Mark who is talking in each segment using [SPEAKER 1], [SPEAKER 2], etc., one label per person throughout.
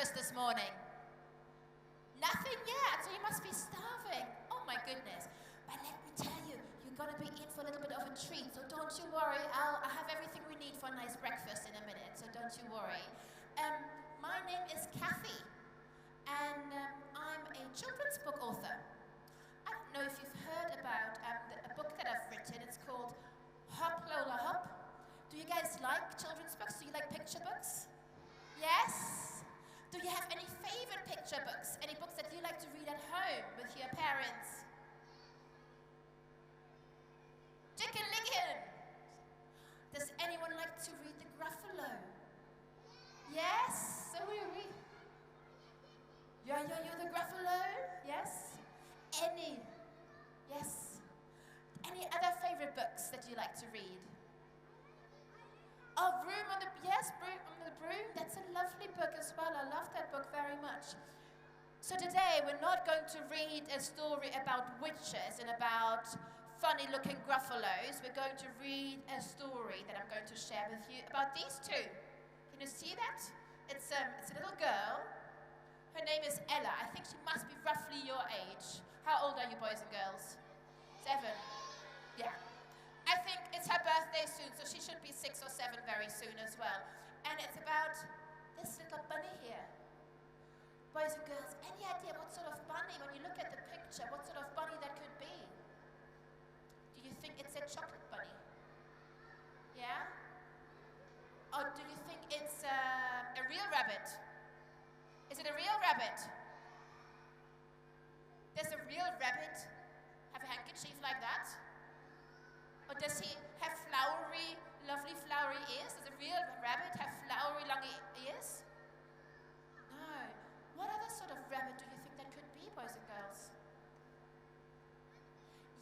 [SPEAKER 1] breakfast this morning? Nothing yet, so you must be starving. Oh my goodness. But let me tell you, you're going to be in for a little bit of a treat, so don't you worry. I have everything we need for a nice breakfast in a minute, so don't you worry. My name is Kathy, and I'm a children's book author. I don't know if you've heard about a book that I've written. It's called Hop, Lola Hop. Do you guys like children's books? Do you like picture books? Yes? Do you have any favorite picture books? Any books that you like to read at home with your parents? Chicken Licken! Does anyone like to read the Gruffalo? Yes? So we. You're the Gruffalo? Yes? Any? Yes? Any other favorite books that you like to read? Oh, Broom on the, yes, Broom on the Broom. That's a lovely book as well. I love that book very much. So today we're not going to read a story about witches and about funny-looking Gruffalos. We're going to read a story that I'm going to share with you about these two. Can you see that? It's a little girl. Her name is Ella. I think she must be roughly your age. How old are you, boys and girls? 7? Yeah. I think it's her birthday soon, so she should be 6 or 7 very soon as well. And it's about this little bunny here. Boys and girls, any idea what sort of bunny, when you look at the picture, what sort of bunny that could be? Do you think it's a chocolate bunny? Yeah? Or do you think it's a real rabbit? Is it a real rabbit? Does a real rabbit have a handkerchief like that? Or does he have flowery, lovely flowery ears? Does a real rabbit have flowery, long ears? No. What other sort of rabbit do you think that could be, boys and girls?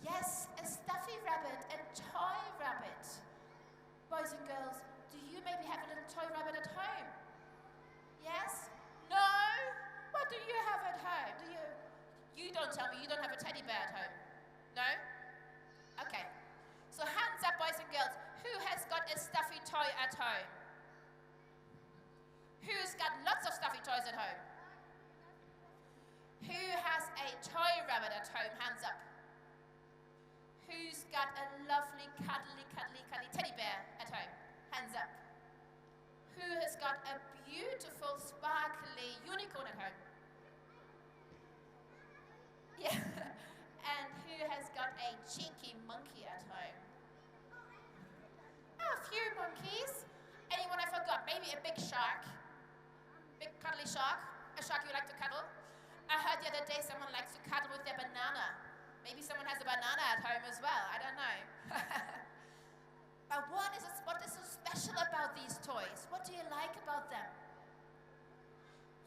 [SPEAKER 1] Yes, a stuffy rabbit, a toy rabbit. Boys and girls, do you maybe have a little toy rabbit at home? Yes? No? What do you have at home? Do you? You don't tell me you don't have a teddy bear at home. No? Okay. So hands up, boys and girls. Who has got a stuffy toy at home? Who's got lots of stuffy toys at home? Who has a toy rabbit at home? Hands up. Who's got a lovely, cuddly teddy bear at home? Hands up. Who has got a beautiful, sparkly unicorn at home? Yeah. And who has got a cheeky monkey at home? Oh, a few monkeys. Anyone I forgot? Maybe a big shark. Big cuddly shark. A shark you like to cuddle. I heard the other day someone likes to cuddle with their banana. Maybe someone has a banana at home as well. I don't know. But what is so special about these toys? What do you like about them?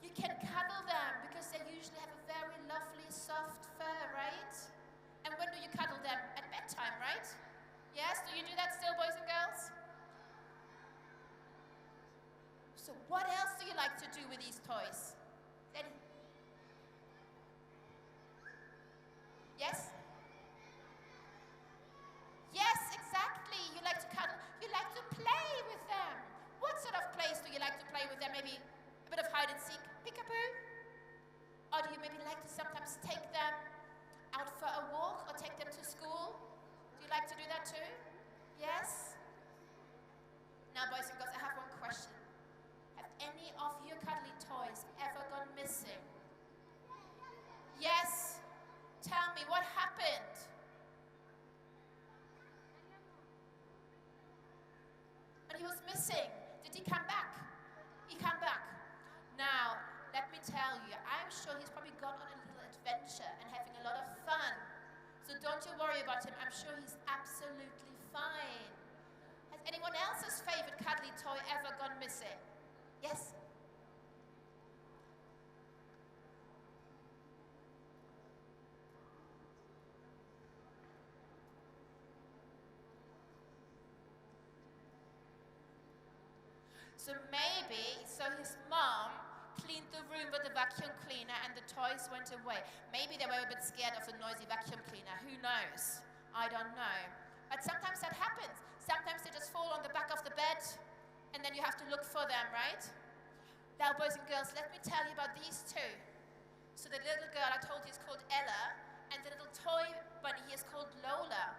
[SPEAKER 1] You can cuddle them because they usually have a very lovely soft fur, right? And when do you cuddle them? At bedtime, right? Yes? Do you do that still, boys and girls? So what else do you like to do with these toys? Yes? Yes, exactly. You like to cuddle. You like to play with them. What sort of plays do you like to play with them? Maybe a bit of hide and seek, peekaboo? Or do you maybe like to sometimes take them out for a walk or take them to school? Do you like to do that too? Yes? Now, boys and girls, I have one question. Have any of your cuddly toys ever gone missing? Yes? Tell me, what happened? And he was missing. Did he come back? He came back. Now, let me tell you, I'm sure he's probably gone on a little adventure and having a lot of fun. So don't you worry about him. I'm sure he's absolutely fine. Has anyone else's favorite cuddly toy ever gone missing? Yes? So his mom cleaned the room with the vacuum cleaner and the toys went away. Maybe they were a bit scared of the noisy vacuum cleaner. Who knows? I don't know. But sometimes that happens. Sometimes they just fall on the back of the bed and then you have to look for them, right? Now, boys and girls, let me tell you about these two. So the little girl I told you is called Ella, and the little toy bunny here is called Lola.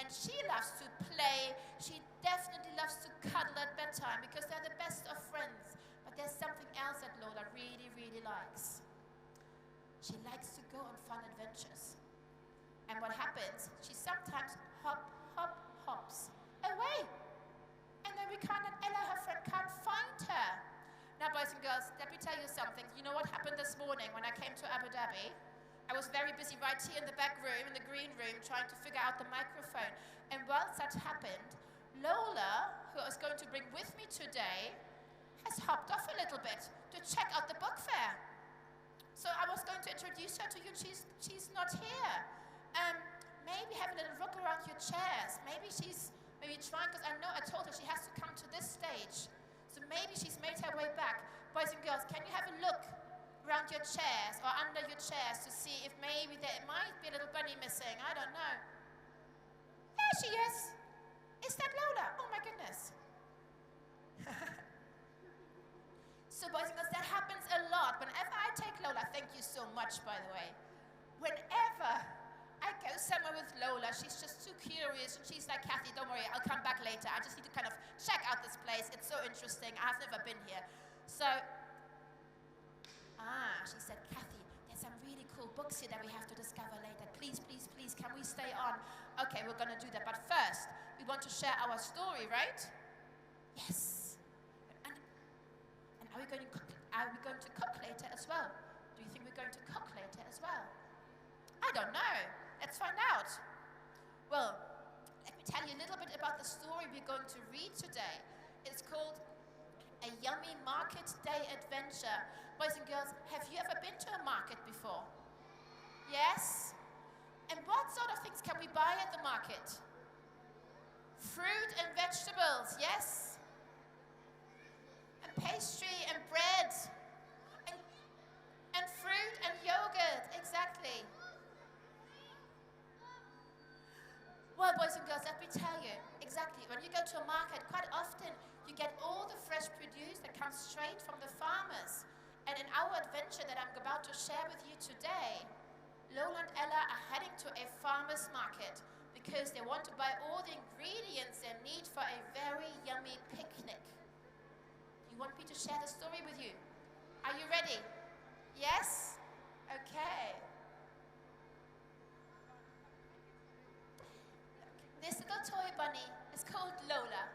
[SPEAKER 1] And she loves to play. She definitely loves to cuddle at bedtime because they're the best of friends. But there's something else that Lola really, really likes. She likes to go on fun adventures. And what happens, she sometimes hops away. And then Ella, her friend, can't find her. Now, boys and girls, let me tell you something. You know what happened this morning when I came to Abu Dhabi? I was very busy right here in the back room, in the green room, trying to figure out the microphone. And whilst that happened, Lola, who I was going to bring with me today, has hopped off a little bit to check out the book fair. So I was going to introduce her to you. She's not here. Maybe have a little look around your chairs. Maybe trying, because I told her she has to come to this stage. So maybe she's made her way back. Boys and girls, can you have a look around your chairs or under your chairs to see if maybe there might be a little bunny missing? I don't know. There she is. Is that Lola? Oh my goodness. So boys and girls, that happens a lot. Whenever I take Lola, thank you so much, by the way. Whenever I go somewhere with Lola, she's just too curious, and she's like, Kathy, don't worry, I'll come back later. I just need to kind of check out this place. It's so interesting. I've never been here. So, she said, Kathy, there's some really cool books here that we have to discover later. Please, please, please, can we stay on? Okay, we're going to do that. But first, we want to share our story, right? Yes. And are we going to cook later as well? Do you think we're going to cook later as well? I don't know. Let's find out. Well, let me tell you a little bit about the story we're going to read today. It's called A Yummy Market Day Adventure. Boys and girls, have you ever been to a market before? Yes? And what sort of things can we buy at the market? Fruit and vegetables, yes? And pastry and bread. And fruit and yogurt, exactly. Well, boys and girls, let me tell you, exactly, when you go to a market, quite often you get all the fresh produce that comes straight from the farmers. And in our adventure that I'm about to share with you today, Lola and Ella are heading to a farmer's market because they want to buy all the ingredients they need for a very yummy picnic. You want me to share the story with you? Are you ready? Yes? Okay. This little toy bunny is called Lola,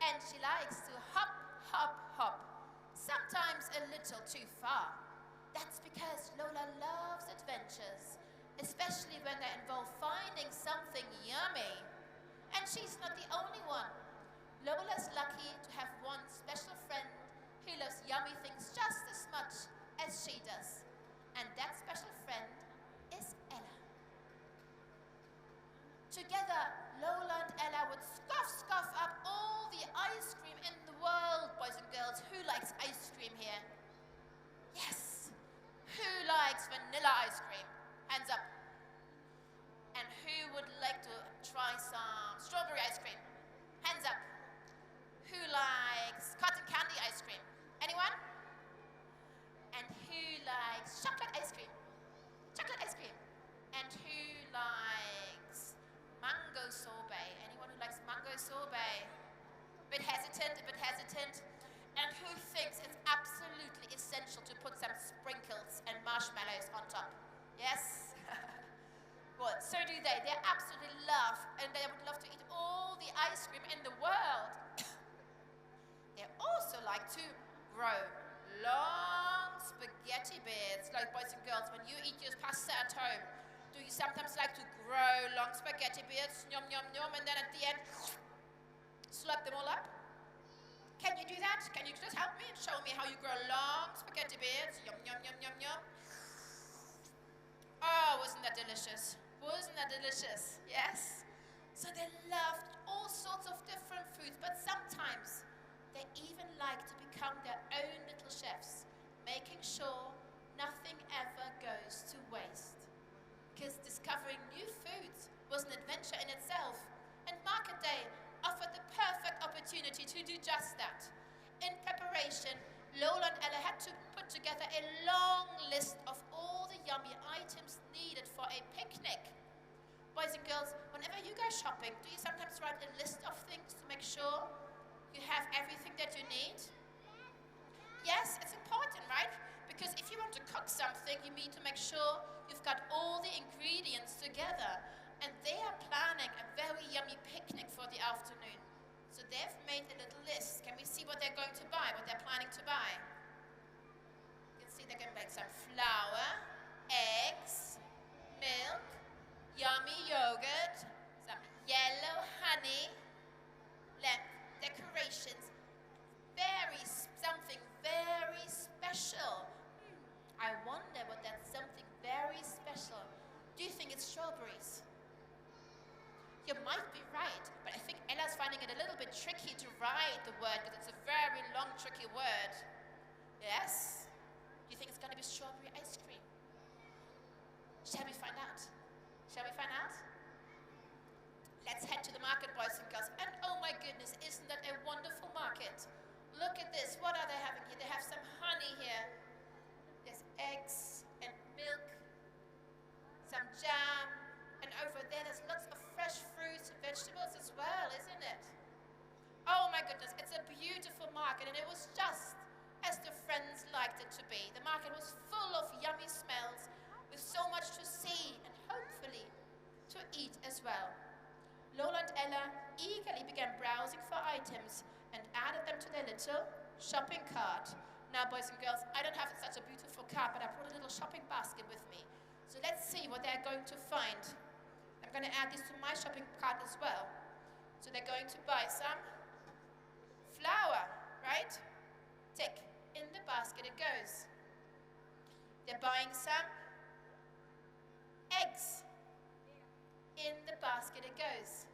[SPEAKER 1] and she likes to hop, hop, hop, sometimes a little too far. That's because Lola loves adventures, especially when they involve finding something yummy. And she's not the only one. Lola's lucky to have one special friend who loves yummy things just as much as she does. And that special friend is Ella. Together, Lola and Ella would scoff up all the ice cream in the world. Boys and girls, who likes ice cream here? Yes. Who likes vanilla ice cream? Hands up. And who would like to try some strawberry ice cream? Hands up. Who likes cotton candy ice cream? Anyone? And who likes chocolate ice cream? Chocolate ice cream. And who likes mango sorbet? Anyone who likes mango sorbet? A bit hesitant. And who thinks it's absolutely essential to put some sprinkles and marshmallows on top? Yes? Well, so do they. They absolutely love, and they would love to eat all the ice cream in the world. They also like to grow long spaghetti beards, like boys and girls, when you eat your pasta at home. Do you sometimes like to grow long spaghetti beards, yum, yum, yum, and then at the end, slap them all up? Can you do that? Can you just help me and show me how you grow long spaghetti beards? Yum, yum, yum, yum, yum. Oh, wasn't that delicious? Wasn't that delicious? Yes? So they loved all sorts of different foods, but sometimes they even like to become their own little chefs, making sure nothing ever goes to waste. Because discovering new foods was an adventure in itself, and Market Day offered the perfect opportunity to do just that. In preparation, Lola and Ella had to put together a long list of all the yummy items needed for a picnic. Boys and girls, whenever you go shopping, do you sometimes write a list of things to make sure you have everything that you need? Yes, it's important, right? Because if you want to cook something, you need to make sure you've got all the ingredients together. And they are planning a very yummy picnic for the afternoon. So they've made a little list. Can we see what they're going to buy, what they're planning to buy? You can see they're going to make some flour, eggs, milk, yummy yogurt, some yellow honey, decorations, something very special. I wonder what that's something very special. Do you think it's strawberries? You might be right, but I think Ella's finding it a little bit tricky to write the word because it's a very long, tricky word. Yes? Do you think it's going to be strawberry ice cream? Shall we find out? Shall we find out? Let's head to the market, boys and girls. And oh my goodness, isn't that a wonderful market? Look at this. What are they having here? They have some honey here. There's eggs and milk, some jam, and over there's lots of fresh fruits and vegetables as well, isn't it? Oh my goodness, it's a beautiful market, and it was just as the friends liked it to be. The market was full of yummy smells, with so much to see and hopefully to eat as well. Lola and Ella eagerly began browsing for items and added them to their little shopping cart. Now, boys and girls, I don't have such a beautiful cart, but I brought a little shopping basket with me. So let's see what they're going to find. I'm going to add this to my shopping cart as well. So they're going to buy some flour, right? Tick. In the basket it goes. They're buying some eggs. In the basket it goes.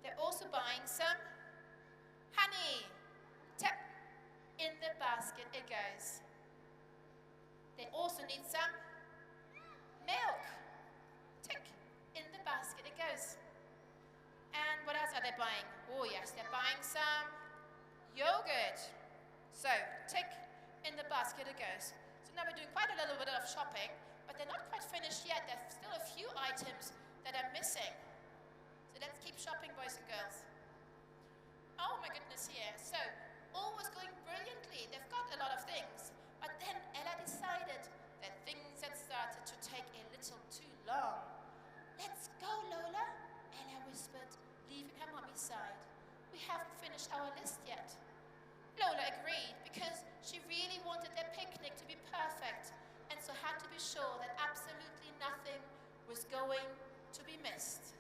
[SPEAKER 1] They're also buying some honey. Tap. In the basket it goes. They also need some milk. Tick. In the basket it goes. And what else are they buying? Oh yes, they're buying some yogurt. So, tick. In the basket it goes. So now we're doing quite a little bit of shopping, but they're not quite finished yet. There's still a few items that are missing. So let's keep shopping, boys and girls. Oh my goodness, here. So, all was going brilliantly. They've got a lot of things. But then Ella decided that things had started to take a little too long. Let's go, Lola, Ella whispered, leaving her mummy's side. We haven't finished our list yet. Lola agreed because she really wanted their picnic to be perfect and so had to be sure that absolutely nothing was going to be missed.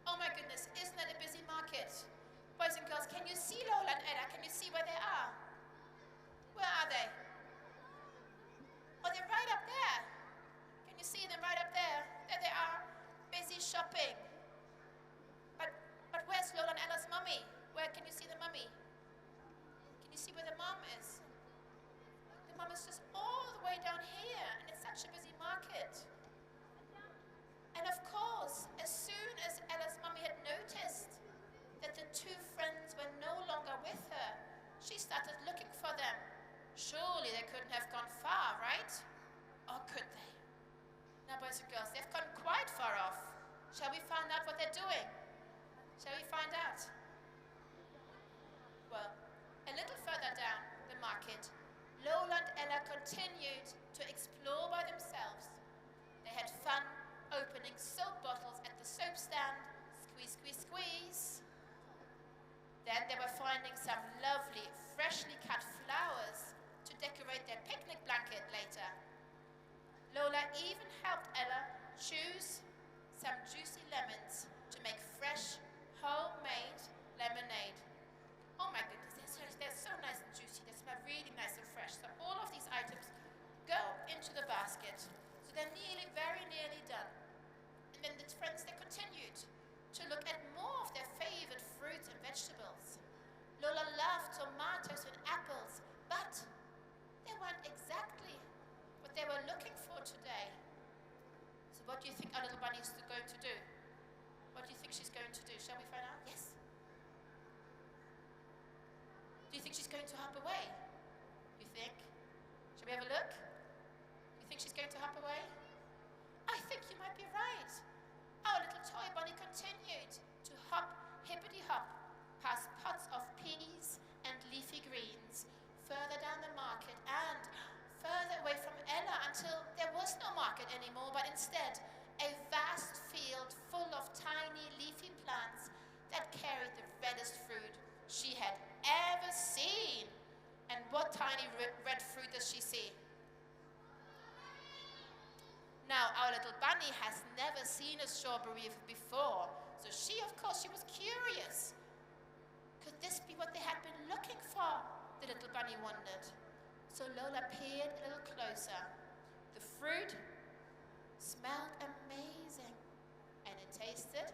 [SPEAKER 1] Oh my goodness, isn't that a busy market? Boys and girls, can you see Lola and Ella? Can you see where they are? Where are they? Oh, they're right up there. Can you see them right up there? There they are, busy shopping. But where's Lola and Ella's mummy? Where can you see the mummy? Can you see where the mom is? The mom is just all the way down here, and it's such a busy market. And of course, as soon as Ella's mummy had noticed that the two friends were no longer with her, she started looking for them. Surely they couldn't have gone far, right? Or could they? Now, boys and girls, they've gone quite far off. Shall we find out what they're doing? Shall we find out? Well, a little further down the market, Lola and Ella continued to explore by themselves. They had fun opening soap bottles at the soap stand. Squeeze, squeeze, squeeze. Then they were finding some lovely, freshly cut flowers to decorate their picnic blanket later. Lola even helped Ella choose some juicy lemons to make fresh, homemade lemonade. Oh my goodness, they're so nice and juicy. They smell really nice and fresh. So all of these items go into the basket. So they're very nearly done. And then the friends, they continued to look at more of their favorite fruits and vegetables. Lola loved tomatoes and apples, but they weren't exactly what they were looking for today. So what do you think our little bunny is going to do? What do you think she's going to do? Shall we find out? Yes. Do you think she's going to hop away. You think? Shall we have a look? You think she's going to hop away? I think you might be right. Our little toy bunny continued to hop, hippity hop, past pots of peas and leafy greens, further down the market and further away from Ella until there was no market anymore, but instead a vast field full of tiny leafy plants that carried the reddest fruit she had ever seen. And what tiny red fruit does she see? Now, our little bunny has never seen a strawberry before, so she was curious. Could this be what they had been looking for? The little bunny wondered. So Lola peered a little closer. The fruit smelled amazing, and it tasted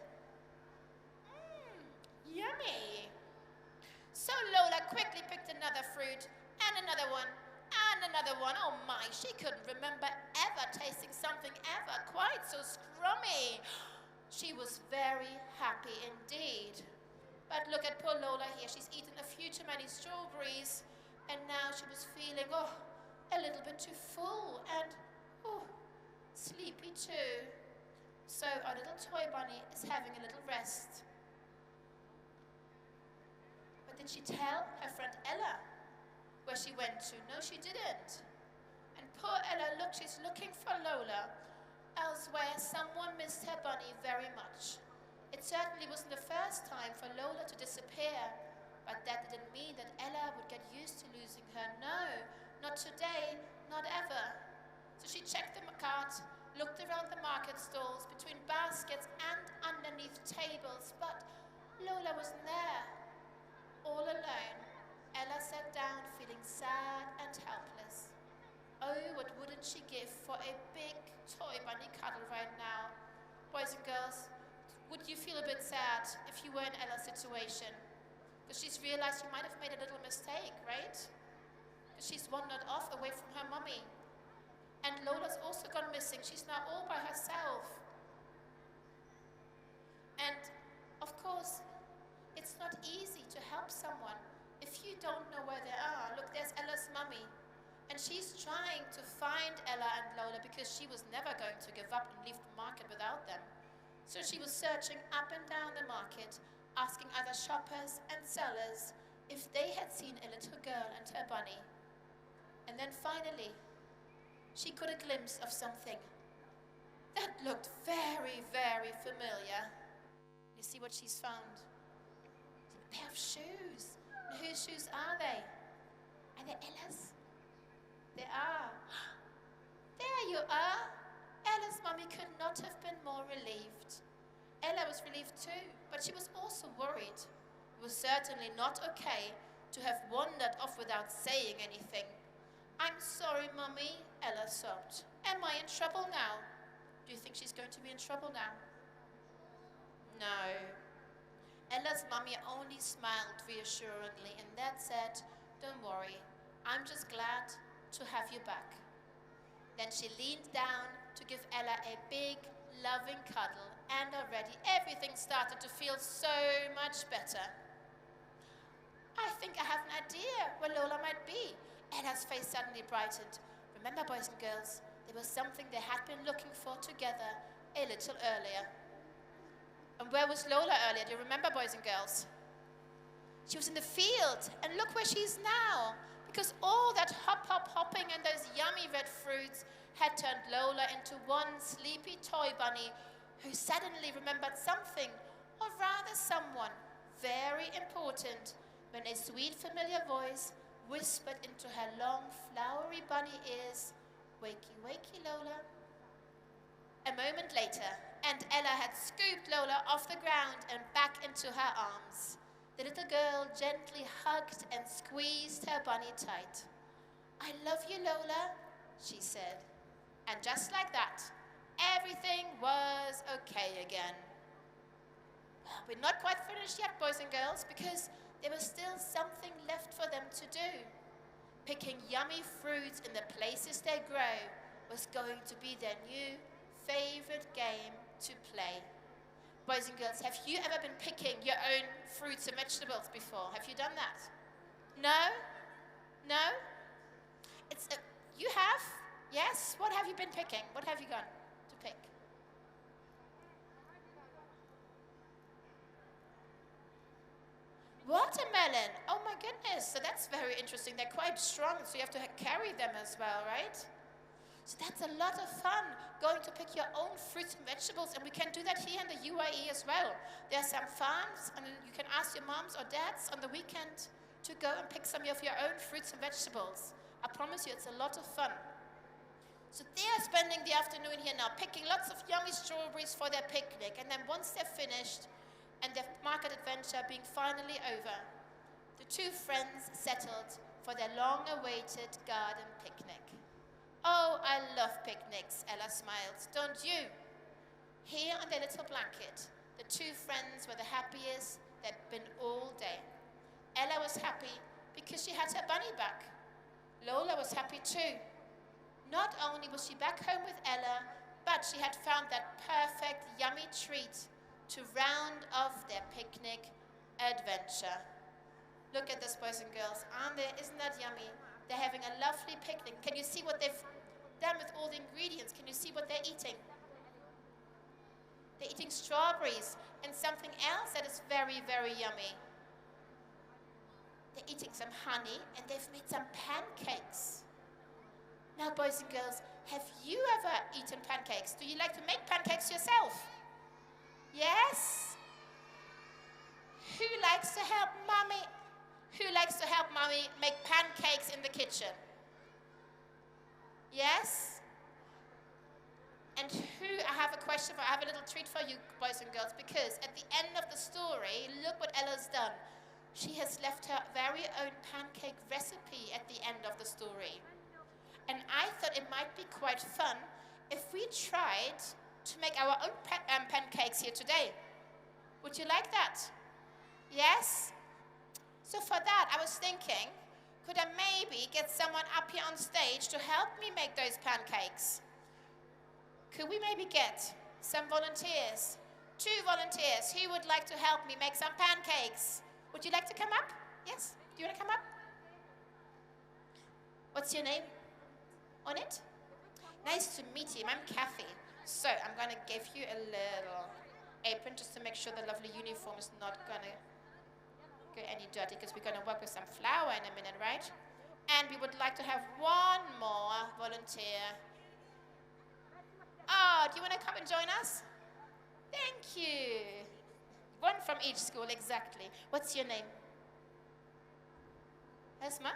[SPEAKER 1] yummy. So Lola quickly picked another fruit, and another one, and another one. Oh my, she couldn't remember ever tasting something ever quite so scrummy. She was very happy indeed. But look at poor Lola here. She's eaten a few too many strawberries, and now she was feeling, a little bit too full and, sleepy too. So our little toy bunny is having a little rest. But did she tell her friend Ella where she went to? No, she didn't. And poor Ella, look, she's looking for Lola. Elsewhere, someone missed her bunny very much. It certainly wasn't the first time for Lola to disappear, but that didn't mean that Ella would get used to losing her. No, not today, not ever. So she checked the cart, looked around the market stalls, between baskets and underneath tables, but Lola wasn't there. All alone, Ella sat down feeling sad and helpless. Oh, what wouldn't she give for a big toy bunny cuddle right now? Boys and girls, would you feel a bit sad if you were in Ella's situation? Because she's realized she might have made a little mistake, right? Because she's wandered off away from her mummy. And Lola's also gone missing. She's now all by herself. And, of course, it's not easy to help someone if you don't know where they are. Look, there's Ella's mummy. And she's trying to find Ella and Lola because she was never going to give up and leave the market without them. So she was searching up and down the market, asking other shoppers and sellers if they had seen a little girl and her bunny. And then finally, she caught a glimpse of something that looked very, very familiar. You see what she's found? A pair of shoes. And whose shoes are they? Are they Ella's? They are. There you are. Ella's mummy could not have been more relieved. Ella was relieved too, but she was also worried. It was certainly not okay to have wandered off without saying anything. I'm sorry, Mummy, Ella sobbed. Am I in trouble now? Do you think she's going to be in trouble now? No. Ella's mummy only smiled reassuringly and then said, don't worry, I'm just glad to have you back. Then she leaned down to give Ella a big, loving cuddle, and already everything started to feel so much better. I think I have an idea where Lola might be. Ella's face suddenly brightened. Remember, boys and girls, there was something they had been looking for together a little earlier. And where was Lola earlier? Do you remember, boys and girls? She was in the field, and look where she is now. Because all that hopping and those yummy red fruits had turned Lola into one sleepy toy bunny who suddenly remembered something, or rather someone, very important, when a sweet familiar voice whispered into her long flowery bunny ears, "Wakey, wakey, Lola." A moment later, and Ella had scooped Lola off the ground and back into her arms. The little girl gently hugged and squeezed her bunny tight. "I love you, Lola," she said. And just like that, everything was okay again. We're not quite finished yet, boys and girls, because there was still something left for them to do. Picking yummy fruits in the places they grow was going to be their new favorite game to play. Boys and girls, have you ever been picking your own fruits and vegetables before? Have you done that? No? No? You have? Yes? What have you been picking? What have you gone to pick? Watermelon. Oh my goodness. So that's very interesting. They're quite strong, so you have to carry them as well, right? So that's a lot of fun, going to pick your own fruits and vegetables, and we can do that here in the UAE as well. There are some farms, and you can ask your moms or dads on the weekend to go and pick some of your own fruits and vegetables. I promise you, it's a lot of fun. So they're spending the afternoon here now, picking lots of yummy strawberries for their picnic, and then once they're finished, and their market adventure being finally over, the two friends settled for their long-awaited garden picnic. Oh, I love picnics, Ella smiled. Don't you? Here on their little blanket, the two friends were the happiest they'd been all day. Ella was happy because she had her bunny back. Lola was happy too. Not only was she back home with Ella, but she had found that perfect, yummy treat to round off their picnic adventure. Look at this, boys and girls. Isn't that yummy? They're having a lovely picnic. Can you see what they've done with all the ingredients? Can you see what they're eating? They're eating strawberries and something else that is very, very yummy. They're eating some honey, and they've made some pancakes. Now, boys and girls, have you ever eaten pancakes? Do you like to make pancakes yourself? Yes? Who likes to help mommy? Who likes to help mommy make pancakes in the kitchen? Yes? And I have a question I have a little treat for you, boys and girls, because at the end of the story, look what Ella's done. She has left her very own pancake recipe at the end of the story. And I thought it might be quite fun if we tried to make our own pancakes here today. Would you like that? Yes? So for that, I was thinking, could I maybe get someone up here on stage to help me make those pancakes? Could we maybe get some volunteers? 2 volunteers who would like to help me make some pancakes? Would you like to come up? Yes? Do you want to come up? What's your name on it? Nice to meet you. I'm Kathy. So I'm going to give you a little apron just to make sure the lovely uniform is not going to go any dirty, because we're going to work with some flour in a minute, right? And we would like to have one more volunteer. Oh, do you want to come and join us? Thank you. One from each school, exactly. What's your name? Esma?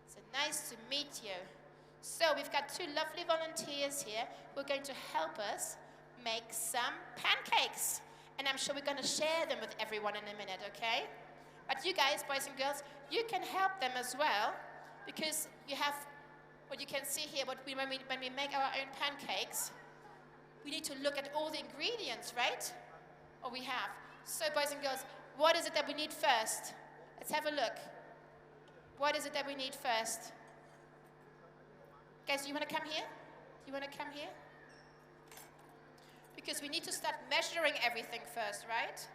[SPEAKER 1] So nice to meet you. So we've got 2 lovely volunteers here who are going to help us make some pancakes. And I'm sure we're going to share them with everyone in a minute, okay? But you guys, boys and girls, you can help them as well, because you have what you can see here. When we make our own pancakes, we need to look at all the ingredients, right? Or we have. So, boys and girls, what is it that we need first? Let's have a look. What is it that we need first? Guys, do you want to come here? Do you want to come here? Because we need to start measuring everything first, right?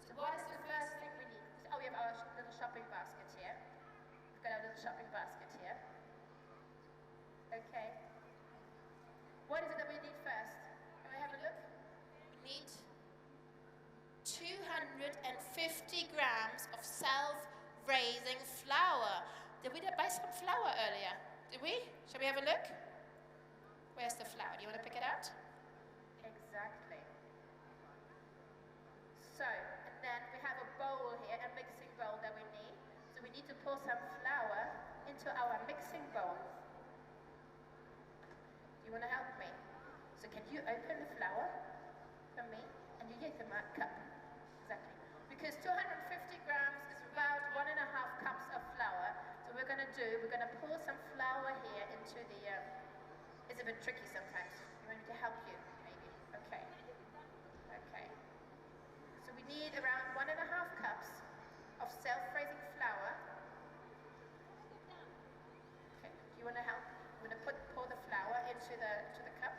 [SPEAKER 1] So what is the first thing we need? Oh, we have our little shopping basket here. We've got our little shopping basket here. Okay. What is it that we need first? Can we have a look? We need 250 grams of self-raising flour. Did we buy some flour earlier? Did we? Shall we have a look? Where's the flour? Do you want to pick it out? Exactly. So, and then we have a bowl here, a mixing bowl that we need. So we need to pour some flour into our mixing bowl. Do you want to help me? So can you open the flour for me? And you get the cup. Exactly. Because 250 grams is about 1.5 cups of flour. So we're going to pour some flour here into the, it's a bit tricky sometimes. You want me to help you, maybe? Okay. Okay. So we need around 1.5 cups of self-raising flour. Okay. Do you want to help? I'm going to pour the flour into the cup.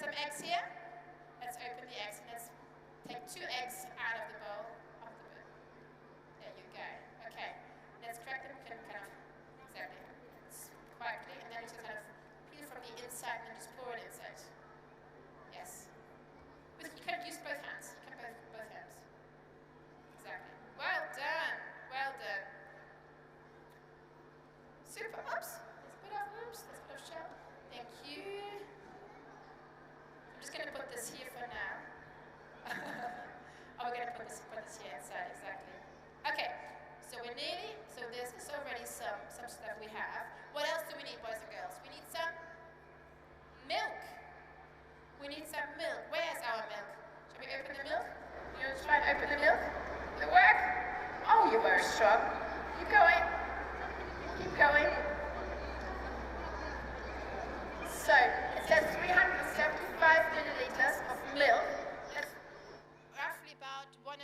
[SPEAKER 1] some eggs here? Let's open the eggs and let's take 2 eggs out of the bowl. There you go. Okay. Let's crack them kind of exactly quietly, and then we just kind of peel from the inside and then just pour it inside. Yes. You can use both hands. You can both hands. Exactly. Well done. Well done. Super. Oops. There's a bit of shell. Thank you. I'm just going to put this here for now. Oh, we're going to put this here inside. Exactly. Okay. So we're nearly. So this is already some stuff we have. What else do we need, boys and girls? We need some milk. We need some milk. Where's our milk? Shall we open the milk? You want to try and open the milk? Will it work? Oh, you're very strong. Keep going. Keep going. So, it says 375 milliliters of milk. That's roughly about 1.5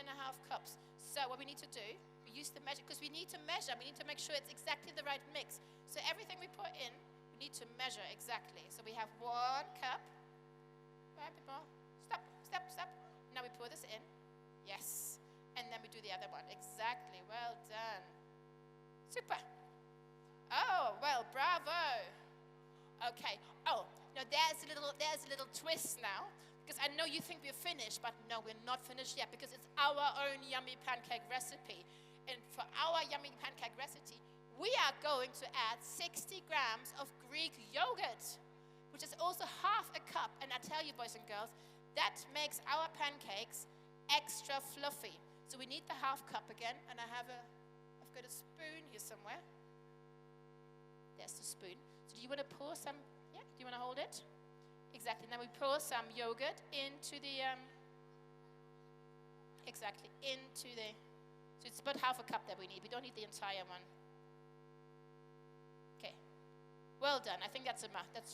[SPEAKER 1] cups. So what we need to do, we use the measure, because we need to measure. We need to make sure it's exactly the right mix. So everything we put in, we need to measure exactly. So we have 1 cup. Right, people? Stop, stop, stop. Now we pour this in. Yes. And then we do the other one. Exactly. Well done. Super. Oh, well, bravo. Okay. Oh, now there's a little twist now. Because I know you think we're finished, but no, we're not finished yet, because it's our own yummy pancake recipe. And for our yummy pancake recipe, we are going to add 60 grams of Greek yogurt, which is also half a cup. And I tell you, boys and girls, that makes our pancakes extra fluffy. So we need the half cup again, and I've got a spoon here somewhere. There's the spoon. So do you want to pour some? Yeah, do you want to hold it? Exactly. Now we pour some yogurt into the, so it's about half a cup that we need. We don't need the entire one. Okay. Well done. I think that's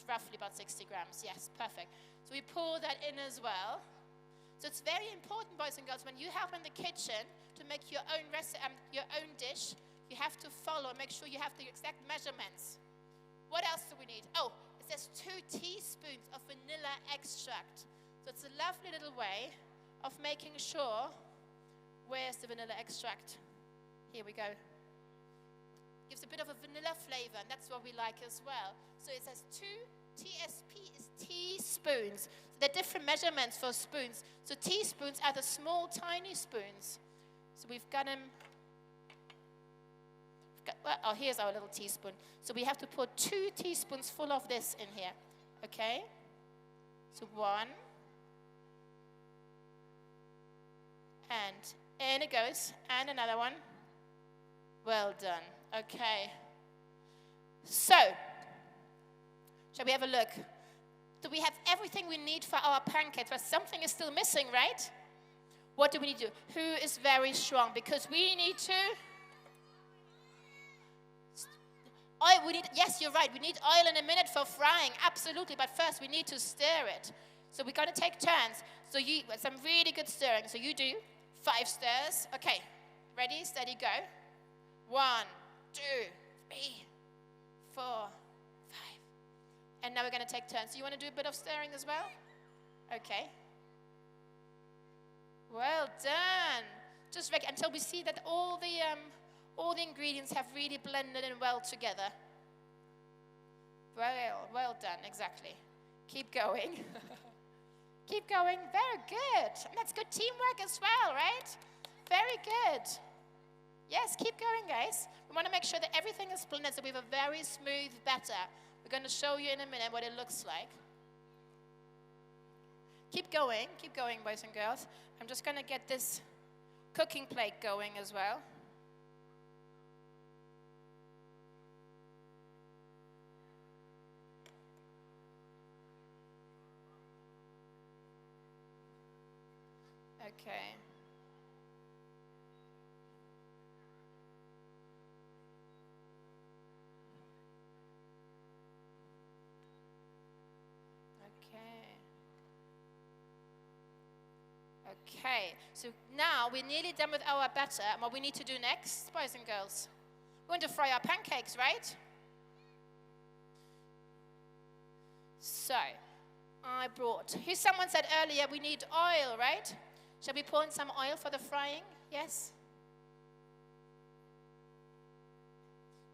[SPEAKER 1] roughly about 60 grams. Yes, perfect. So we pour that in as well. So it's very important, boys and girls, when you help in the kitchen to make your own dish, you have to follow, make sure you have the exact measurements. What else do we need? Oh, it says 2 teaspoons of vanilla extract. So it's a lovely little way of making sure, where's the vanilla extract? Here we go. Gives a bit of a vanilla flavor, and that's what we like as well. So it says 2 TSP is teaspoons. So there are different measurements for spoons. So teaspoons are the small, tiny spoons. So we've got them. Oh, here's our little teaspoon. So we have to put 2 teaspoons full of this in here. Okay? So 1. And in it goes. And another one. Well done. Okay. So, shall we have a look? Do we have everything we need for our pancakes? But something is still missing, right? What do we need to do? Who is very strong? Because we need to... Yes, you're right. We need oil in a minute for frying. Absolutely. But first, we need to stir it. So we're going to take turns. So some really good stirring. So you do 5 stirs. Okay. Ready, steady, go. 1, 2, 3, 4, 5. And now we're going to take turns. So you want to do a bit of stirring as well? Okay. Well done. Just until we see that all the ingredients have really blended in well together. Well done, exactly. Keep going. Keep going. Very good. And that's good teamwork as well, right? Very good. Yes, keep going, guys. We want to make sure that everything is blended so we have a very smooth batter. We're going to show you in a minute what it looks like. Keep going, boys and girls. I'm just going to get this cooking plate going as well. Okay. Okay, so now we're nearly done with our batter. And what we need to do next, boys and girls, we're going to fry our pancakes, right? So, I brought? Someone said earlier we need oil, right? Shall we pour in some oil for the frying? Yes?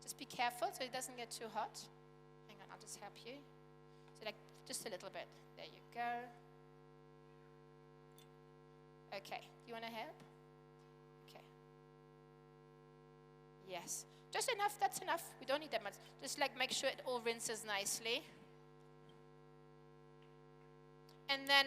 [SPEAKER 1] Just be careful so it doesn't get too hot. Hang on, I'll just help you. So like just a little bit. There you go. Okay, do you want to help? Okay. Yes. Just enough, that's enough. We don't need that much. Just like make sure it all rinses nicely. And then,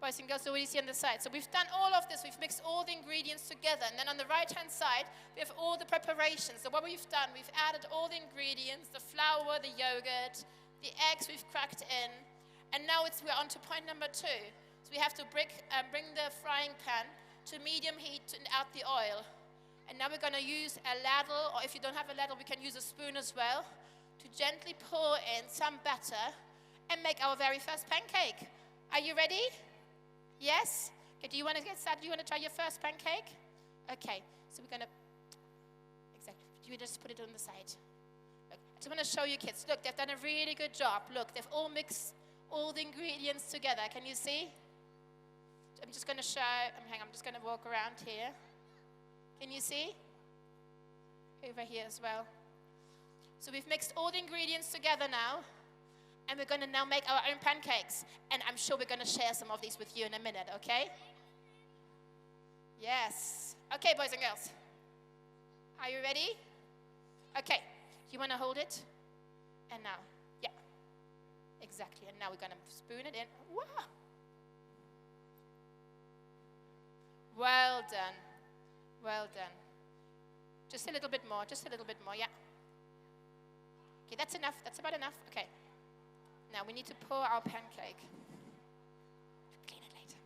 [SPEAKER 1] boys and girls, so what do you see on the side? So we've done all of this. We've mixed all the ingredients together. And then on the right-hand side, we have all the preparations. So what we've done, we've added all the ingredients, the flour, the yogurt, the eggs we've cracked in. And now we're on to point number 2. So we have to bring the frying pan to medium heat to add the oil. And now we're going to use a ladle, or if you don't have a ladle, we can use a spoon as well, to gently pour in some batter and make our very first pancake. Are you ready? Yes? Okay, do you want to get started? Do you want to try your first pancake? Okay, so we're going to, exactly, you just put it on the side. Look, I just want to show you kids. Look, they've done a really good job. Look, they've all mixed all the ingredients together. Can you see? I'm just going to show, hang on, I'm just going to walk around here. Can you see? Over here as well. So we've mixed all the ingredients together now. And we're going to now make our own pancakes. And I'm sure we're going to share some of these with you in a minute, okay? Yes. Okay, boys and girls. Are you ready? Okay. You want to hold it? And now. Yeah. Exactly. And now we're going to spoon it in. Wow. Well done. Well done. Just a little bit more. Just a little bit more. Yeah. Okay, that's enough. That's about enough. Okay. Now we need to pour our pancake. Clean it later.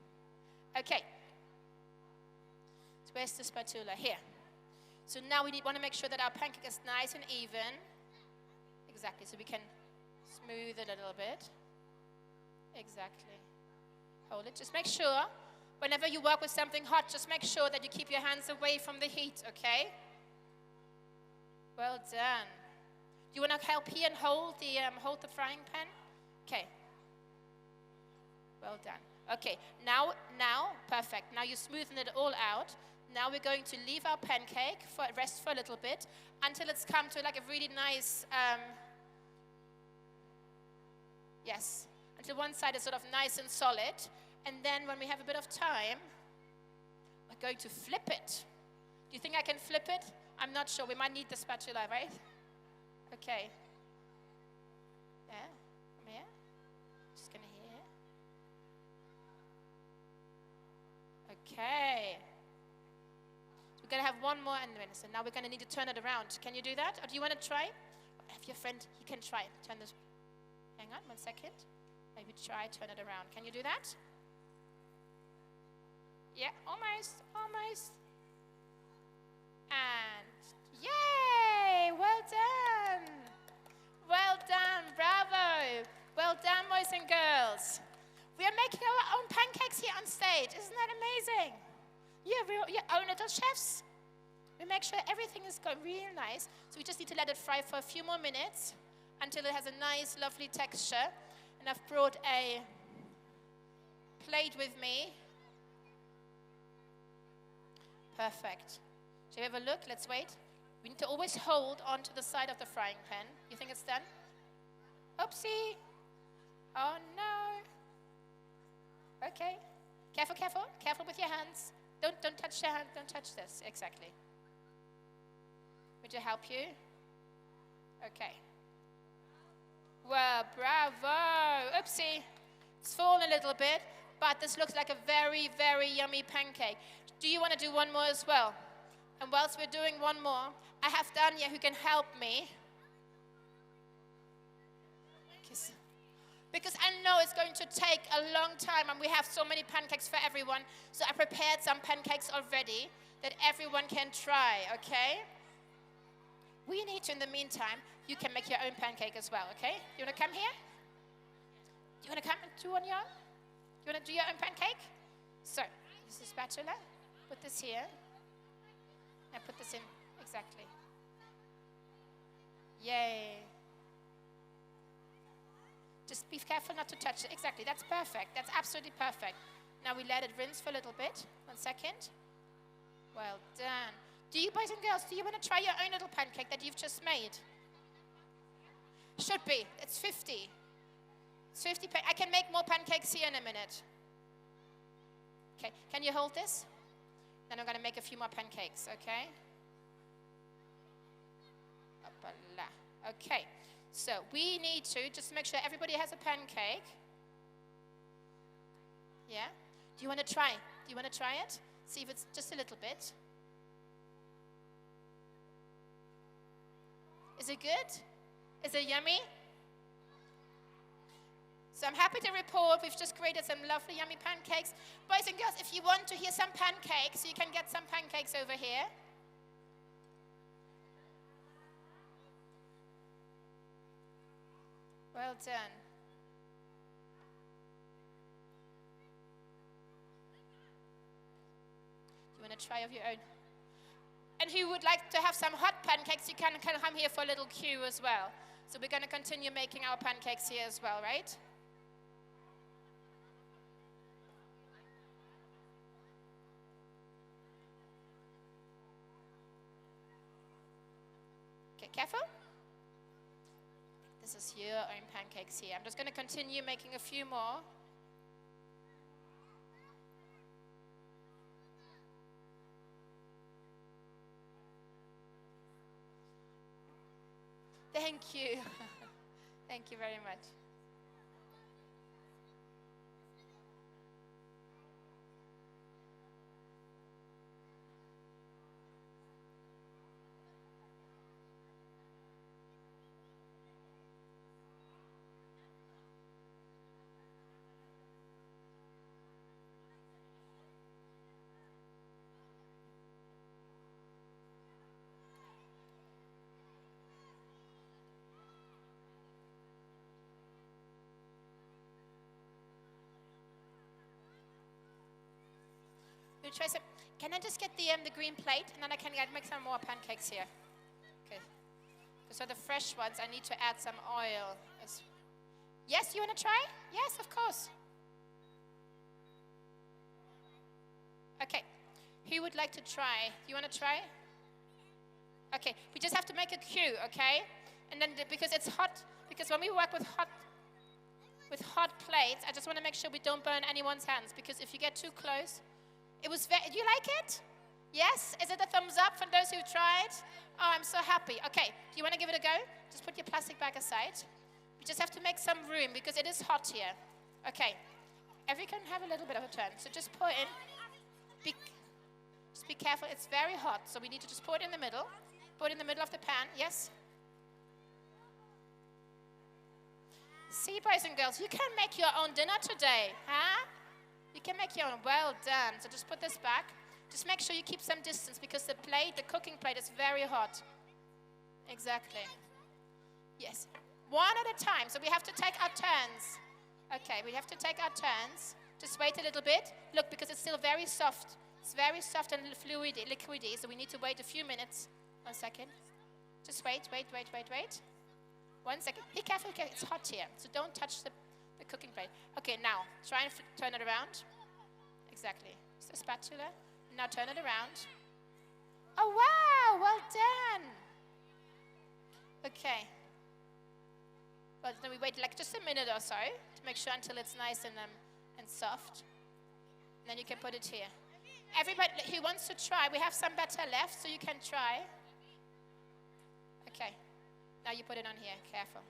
[SPEAKER 1] Okay. So where's the spatula? Here. So now we want to make sure that our pancake is nice and even. Exactly. So we can smooth it a little bit. Exactly. Hold it. Just make sure, whenever you work with something hot, just make sure that you keep your hands away from the heat, okay? Well done. Do you want to help here and hold the frying pan? Okay. Well done. Okay, now, perfect. Now you smoothen it all out. Now we're going to leave our pancake rest for a little bit until it's come to like a really nice, yes, until one side is sort of nice and solid. And then when we have a bit of time, we're going to flip it. Do you think I can flip it? I'm not sure. We might need the spatula, right? Okay. Yeah, come here. Just gonna here. Okay. We're gonna have one more, and so now we're gonna need to turn it around. Can you do that? Or do you want to try? Have your friend, he can try. Turn this. Hang on, 1 second. Maybe try, turn it around. Can you do that? Yeah, almost. And yay! Well done. Well done, bravo. Well done, boys and girls. We are making our own pancakes here on stage. Isn't that amazing? Yeah, we're own little chefs. We make sure everything is going real nice. So we just need to let it fry for a few more minutes until it has a nice, lovely texture. And I've brought a plate with me. Perfect. Shall we have a look? Let's wait. We need to always hold onto the side of the frying pan. You think it's done? Oopsie. Oh, no. Okay. Careful, careful. Careful with your hands. Don't touch your hand. Don't touch this. Exactly. Would you help you? Okay. Well, bravo. Oopsie. It's fallen a little bit, but this looks like a very, very yummy pancake. Do you want to do one more as well? And whilst we're doing one more, I have Danya who can help me. Because I know it's going to take a long time and we have so many pancakes for everyone. So I prepared some pancakes already that everyone can try, okay? We need to, in the meantime, you can make your own pancake as well, okay? You want to come here? Do you want to come and do one your own? You want to do your own pancake? So, use the spatula. Put this here. And put this in. Exactly. Yay. Just be careful not to touch it. Exactly, that's perfect. That's absolutely perfect. Now we let it rinse for a little bit. 1 second. Well done. Do you, boys and girls, do you want to try your own little pancake that you've just made? Should be. It's 50. It's 50. I can make more pancakes here in a minute. Okay, can you hold this? Then I'm going to make a few more pancakes, okay? Okay, so we need to just make sure everybody has a pancake. Yeah? Do you want to try? Do you want to try it? See if it's just a little bit. Is it good? Is it yummy? So I'm happy to report we've just created some lovely yummy pancakes. Boys and girls, if you want to hear some pancakes, you can get some pancakes over here. Well done. You want to try of your own? And who would like to have some hot pancakes, you can come here for a little queue as well. So we're going to continue making our pancakes here as well, right? Okay, careful. This is your own pancakes here. I'm just going to continue making a few more. Thank you. Thank you very much. We'll try some. Can I just get the green plate, and then I can make some more pancakes here? Okay. So the fresh ones, I need to add some oil. Yes, you want to try? Yes, of course. Okay. Who would like to try? You want to try? Okay. We just have to make a queue, okay? And then because it's hot, because when we work with hot plates, I just want to make sure we don't burn anyone's hands, because if you get too close. Do you like it? Yes? Is it a thumbs up for those who tried? Oh, I'm so happy. Okay, do you want to give it a go? Just put your plastic bag aside. We just have to make some room because it is hot here. Okay, everyone can have a little bit of a turn. So just pour in. Just be careful, it's very hot. So we need to just pour it in the middle. Pour it in the middle of the pan, yes? See, boys and girls, you can make your own dinner today, huh? You can make your own. Well done. So just put this back. Just make sure you keep some distance because the cooking plate is very hot. Exactly. Yes. One at a time. So we have to take our turns. Okay, we have to take our turns. Just wait a little bit. Look, because it's still very soft. It's very soft and liquidy. So we need to wait a few minutes. 1 second. Just wait. 1 second. Be careful. Okay, it's hot here. So don't touch the cooking plate. Okay, now try and turn it around. Exactly. It's a spatula. Now turn it around. Oh wow! Well done. Okay. Well, then we wait like just a minute or so to make sure until it's nice and soft. And then you can put it here. Everybody who wants to try, we have some batter left, so you can try. Okay. Now you put it on here. Careful.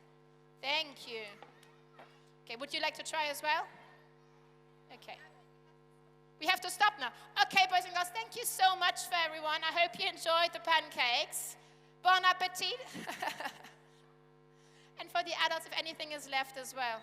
[SPEAKER 1] Thank you. Okay, would you like to try as well? Okay. We have to stop now. Okay, boys and girls, thank you so much for everyone. I hope you enjoyed the pancakes. Bon appetit. And for the adults, if anything is left as well.